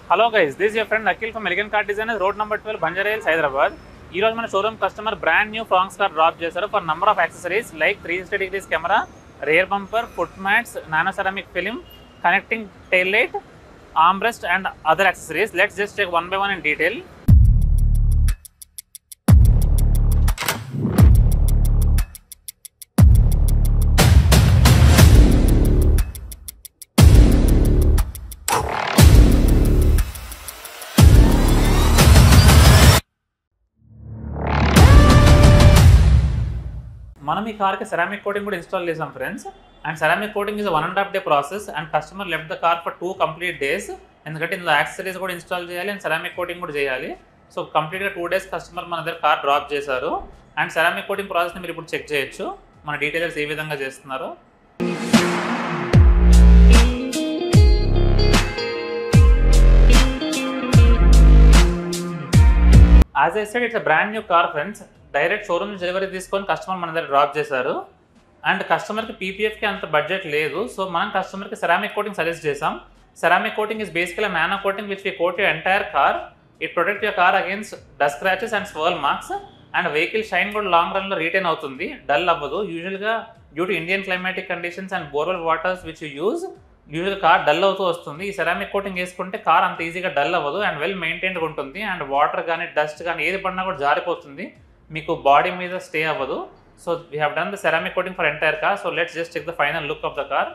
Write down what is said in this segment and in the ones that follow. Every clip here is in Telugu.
Hello guys, this is your friend Akhil from Elegant Car Designers, road number 12, Banjara Hills, Hyderabad. ఈ రోజు మన showroom customer brand new Fronx car drop చేశారు for number of accessories like 360 degrees camera, rear bumper, foot mats, nano ceramic film, connecting tail light, arm rest and other accessories. Let's just check one by one in detail. మనం ఈ కార్కి సెరామిక్ కోటింగ్ కూడా ఇన్స్టాల్ చేసాం friends. And ceramic coating is 1.5 day process and customer left the car for 2 complete days. ఎందుకంటే ఇందులో యాక్సెసరీస్ కూడా ఇన్స్టాల్ చేయాలి అండ్ సెరామిక్ కోటింగ్ కూడా చేయాలి. సో కంప్లీట్గా 2 days కస్టమర్ మన దగ్గర కార్ డ్రాప్ చేశారు. అండ్ సెరామిక్ కోటింగ్ ప్రాసెస్ని మీరు ఇప్పుడు చెక్ చేయొచ్చు మన డీటెయిల్స్ ఏ విధంగా చేస్తున్నారు. As I said it's a brand new car friends. Direct showroom నుంచి డెలివరీ తీసుకొని కస్టమర్ మన దగ్గర డ్రాప్ చేశారు. అండ్ కస్టమర్కి పీపీఎఫ్కి అంత బడ్జెట్ లేదు. సో మనం కస్టమర్కి సెరామిక్ కోటింగ్ సజెస్ట్ చేసాం. Ceramic coating is basically nano coating which we coat your entire car. It protect your car against dust scratches and swirl marks. And vehicle shine కూడా లాంగ్ రన్లో రిటైన్ అవుతుంది, డల్ అవ్వదు. యూజువల్గా due to Indian climatic conditions and borewell waters which యూజువల్గా కార్ డల్ అవుతూ వస్తుంది. ఈ సెరామిక్ కోటింగ్ వేసుకుంటే కార్ అంత ఈజీగా డల్ అవ్వదు అండ్ వెల్ మెయింటైన్డ్గా ఉంటుంది. అండ్ వాటర్ కానీ డస్ట్ కానీ ఏది పడినా కూడా జారిపోతుంది, మీకు బాడీ మీద స్టే అవ్వదు. So we have done the ceramic coating for entire car. So let's just check the final look of the car.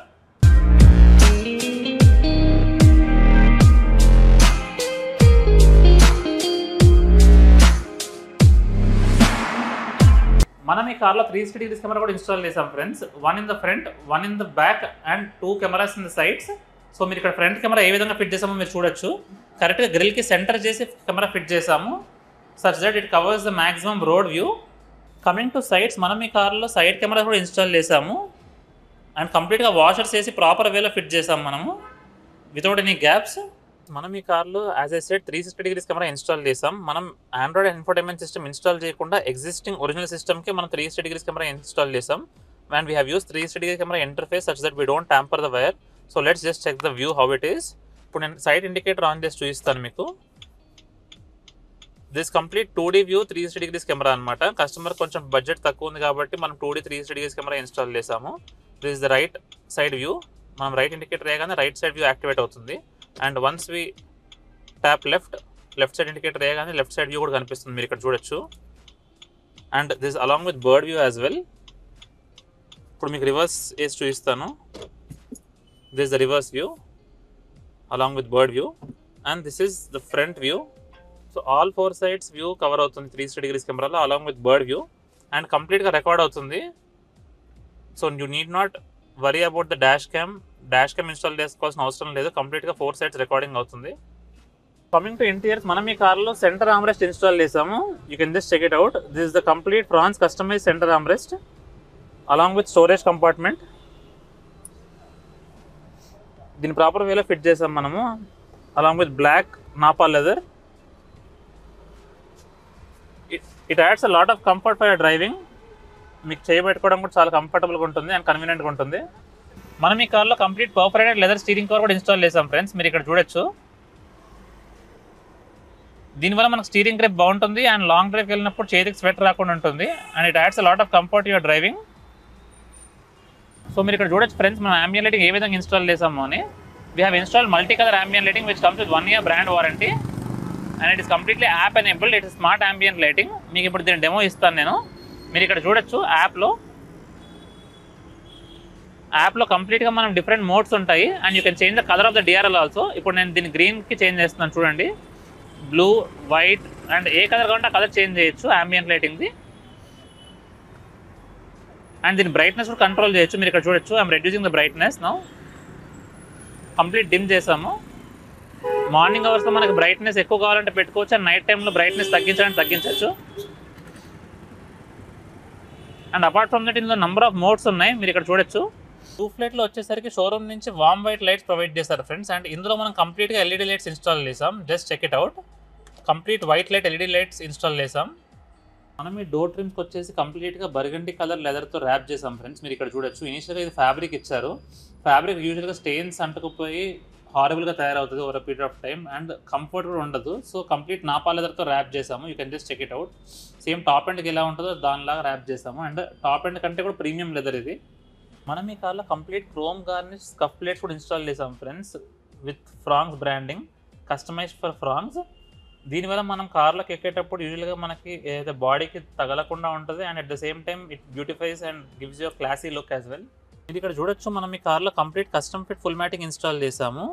మనం ఈ కార్లో 360 degrees కెమెరా కూడా ఇన్స్టాల్ చేసాం friends. 1 in the front, 1 in the back and 2 cameras in the sides. So మీరు ఇక్కడ ఫ్రంట్ కెమెరా ఏ విధంగా ఫిట్ చేసామో మీరు చూడొచ్చు. కరెక్ట్గా గ్రిల్కి సెంటర్ చేసి కెమెరా ఫిట్ చేసాము such that it covers the maximum road view. Coming to sides, మనం ఈ కార్లో సైడ్ కెమెరా కూడా ఇన్స్టాల్ చేసాము అండ్ కంప్లీట్గా వాషర్స్ వేసి ప్రాపర్ వేలో ఫిట్ చేసాము మనము వితౌట్ ఎనీ గ్యాప్స్. మనం ఈ కార్లో as I said 360 degrees camera install చేసాం. మనం ఆండ్రాయిడ్ ఇన్ఫోటైన్మెంట్ సిస్టమ్ ఇన్స్టాల్ చేయకుండా ఎగ్జిస్టింగ్ ఒరిజినల్ సిస్టమ్కి మనం 360 degrees కెమెరా ఇన్స్టాల్ చేసాం. And we have use 360 degrees camera interface such that we don't tamper the wire. So let's just check the view how it is. ఇప్పుడు నేను సైడ్ ఇండికేటర్ ఆన్ చేసి చూపిస్తాను మీకు. This complete 2D view 360 degrees camera అనమాట. కస్టమర్ కొంచెం బడ్జెట్ తక్కువ ఉంది కాబట్టి మనం 2D 360 degrees కెమెరా ఇన్స్టాల్ చేసాము. This is the right side view. మనం రైట్ ఇండికేటర్ వేయగానే రైట్ సైడ్ వ్యూ యాక్టివేట్ అవుతుంది. And once we tap left side indicator వేయగానే లెఫ్ట్ సైడ్ వ్యూ కూడా కనిపిస్తుంది, మీరు ఇక్కడ చూడొచ్చు. And this along with bird view as well. ఇప్పుడు మీకు రివర్స్ వేసి చూపిస్తాను. This the reverse view along with bird view and this is the front view. So all 4 sides view cover అవుతుంది 360 degrees కెమెరాలో along with bird view and కంప్లీట్గా రికార్డ్ అవుతుంది. So you need not worry about the dash cam install చేసుకోవాల్సిన అవసరం లేదు. కంప్లీట్గా 4 sides రికార్డింగ్ అవుతుంది. కమింగ్ టు ఇంటీరియర్స్, మనం ఈ కార్లో సెంటర్ ఆర్మ్రెస్ట్ ఇన్స్టాల్ చేసాము. You can just check it out. This is the complete Fronx customise centre armrest along with storage compartment. దీని ప్రాపర్ వేలో ఫిట్ చేసాం మనము along with black nappa leather. It adds a lot of comfort for your driving. మీకు చేయబెట్టుకోవడం కూడా చాలా కంఫర్టబుల్గా ఉంటుంది అండ్ కన్వీనియంట్గా ఉంటుంది. మనం ఈ కార్లో complete perforated leather steering cover కూడా ఇన్స్టాల్ చేసాం ఫ్రెండ్స్, మీరు ఇక్కడ చూడొచ్చు. దీనివల్ల మనకు స్టీరింగ్ గ్రిప్ బాగుంటుంది అండ్ లాంగ్ డ్రైవ్కి వెళ్ళినప్పుడు చేతికి స్వెట్ రాకుండా ఉంటుంది and it adds a lot of comfort your driving. So మీరు ఇక్కడ చూడొచ్చు ఫ్రెండ్స్ మనం ambient lighting ఏ విధంగా ఇన్స్టాల్ చేసాము అని. We have install multi colour ambient lighting which comes with 1 year brand warranty and it is completely app enabled. It is smart ambient lighting. మీకు ఇప్పుడు దీని డెమో ఇస్తాను నేను. మీరు ఇక్కడ చూడొచ్చు యాప్లో కంప్లీట్గా మనం డిఫరెంట్ మోడ్స్ ఉంటాయి and you can change the colour of the DRL also. ఇప్పుడు నేను దీన్ని గ్రీన్కి చేంజ్ చేస్తున్నాను చూడండి. Blue, white and A colour కావాలంటే ఆ కలర్ చేంజ్ చేయొచ్చు ambient లైటింగ్ది. అండ్ దీని బ్రైట్నెస్ కూడా కంట్రోల్ చేయొచ్చు. మీరు ఇక్కడ చూడొచ్చు I'm reducing the brightness now. Complete dim చేసాము. మార్నింగ్ అవర్స్లో మనకి బ్రైట్నెస్ ఎక్కువ కావాలంటే పెట్టుకోవచ్చు అండ్ నైట్ టైంలో బ్రైట్నెస్ తగ్గించవచ్చు. అండ్ అపార్ట్ ఫ్రమ్ దట్ ఇందులో నెంబర్ ఆఫ్ మోడ్స్ ఉన్నాయి, మీరు ఇక్కడ చూడొచ్చు. రూఫ్ లైట్లో వచ్చేసరికి షోరూమ్ నుంచి వామ్ వైట్ లైట్స్ ప్రొవైడ్ చేస్తారు ఫ్రెండ్స్. అండ్ ఇందులో మనం కంప్లీట్గా ఎల్ఈడి లైట్స్ ఇన్స్టాల్ చేసాం. Just check it out. Complete white light LED lights install చేసాం. మనం ఈ డోర్ ట్రిమ్స్కి వచ్చేసి కంప్లీట్గా బర్గండి కలర్ లెదర్తో ర్యాప్ చేసాం ఫ్రెండ్స్, మీరు ఇక్కడ చూడొచ్చు. ఇనిషియల్గా ఇది ఫ్యాబ్రిక్ ఇచ్చారు. ఫ్యాబ్రిక్ యూజువల్గా స్టెయిన్స్ అంటుకుపోయి హారబుల్గా తయారవుతుంది over period of time, and comfort కూడా ఉండదు. సో కంప్లీట్ నాపా లెదర్తో ర్యాప్ చేసాము. You can just check it out. Same top ఎండ్కి ఎలా ఉంటుందో దానిలాగా ర్యాప్ చేసాము, అండ్ టాప్ ఎండ్ కంటే కూడా ప్రీమియం లెదర్ ఇది. మనం ఈ కార్లో complete chrome garnish scuff plates కూడా ఇన్స్టాల్ చేసాం friends, with Fronx branding, customised for Fronx. దీనివల్ల మనం కార్లోకి ఎక్కేటప్పుడు యూజువల్గా మనకి ఏదైతే బాడీకి తగలకుండా ఉంటుంది, and at the same time it beautifies and gives you classy look as well. ఇది ఇక్కడ చూడొచ్చు, మనం ఈ కార్లో complete custom fit full matting install చేసాము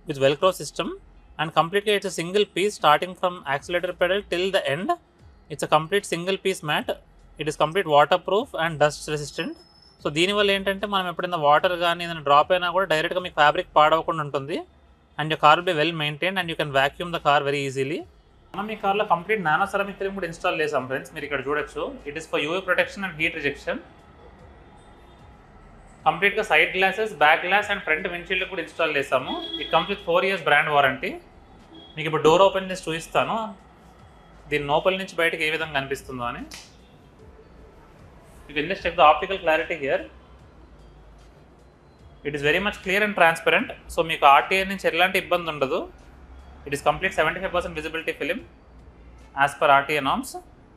విత్ వెల్క్రో సిస్టమ్, అండ్ కంప్లీట్గా it's single piece starting from accelerator pedal till the end. It's a complete single piece mat. It is complete waterproof and dust resistant. So దీనివల్ల ఏంటంటే మనం ఎప్పుడైనా వాటర్ కానీ ఏదైనా డ్రాప్ అయినా కూడా డైరెక్ట్గా మీకు ఫ్యాబ్రిక్ పాడవకుండా ఉంటుంది, and your car will be well maintained and you can vacuum the car very easily. మనం ఈ కార్లో కంప్లీట్ నానో సెరామిక్ ఫిల్మ్ కూడా ఇన్స్టాల్ చేసాం ఫ్రెండ్స్, మీరు ఇక్కడ చూడొచ్చు. It is for UV protection and heat rejection. కంప్లీట్గా side glasses, back glass and front windshield కూడా ఇన్స్టాల్ చేసాము. It comes with 4 years brand warranty. మీకు ఇప్పుడు డోర్ ఓపెన్ చేసి చూపిస్తాను దీని లోపల నుంచి బయటకు ఏ విధంగా కనిపిస్తుందో అని. You can just check the optical clarity here. It is very much clear and transparent. So మీకు ఆర్టీఐ నుంచి ఎలాంటి ఇబ్బంది ఉండదు. It is complete 75% visibility film as per RTI norms.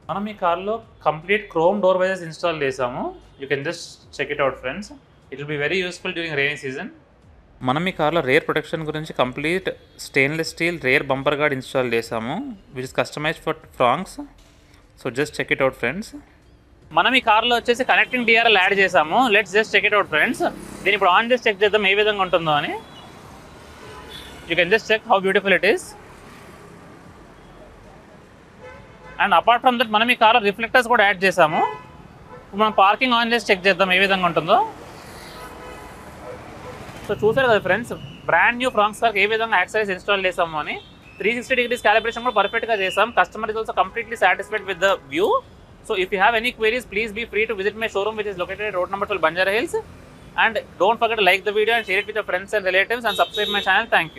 మనం ఈ కార్లో కంప్లీట్ క్రోమ్ డోర్ వైజెస్ ఇన్స్టాల్ చేసాము. You can just check it out friends. It will be very useful during rainy season. మనం ఈ కార్లో రేర్ ప్రొటెక్షన్ గురించి complete stainless steel rare bumper guard install చేసాము which is customised for Fronx. So just check it out friends. మనం ఈ కార్లో వచ్చేసి కనెక్టింగ్ డిఆర్ఎల్ యాడ్ చేసాము. Let's just check it out friends. దీన్ని ఇప్పుడు ఆన్ చేసి చెక్ చేద్దాం ఏ విధంగా ఉంటుందో అని. You can just check how beautiful it is. And apart from that మనం ఈ కార్లో రిఫ్లెక్టర్స్ కూడా యాడ్ చేసాము. ఇప్పుడు మనం పార్కింగ్ ఆన్ చేసి చెక్ చేద్దాం ఏ విధంగా ఉంటుందో. సో చూసారు కదా ఫ్రెండ్స్, బ్రాండ్ న్యూ ఫ్రాంగ్స్ కార్కి ఏ విధంగా యాక్సెసరీస్ ఇన్స్టాల్ చేసాము అని. 360 degrees calibration కూడా పర్ఫెక్ట్గా చేసాం. Customer is also completely satisfied with the view. So if you have any queries, please be free to visit my showroom which is located at road number 12 Banjara Hills. And don't forget to like the video and share it with your friends and relatives and subscribe my channel. Thank you.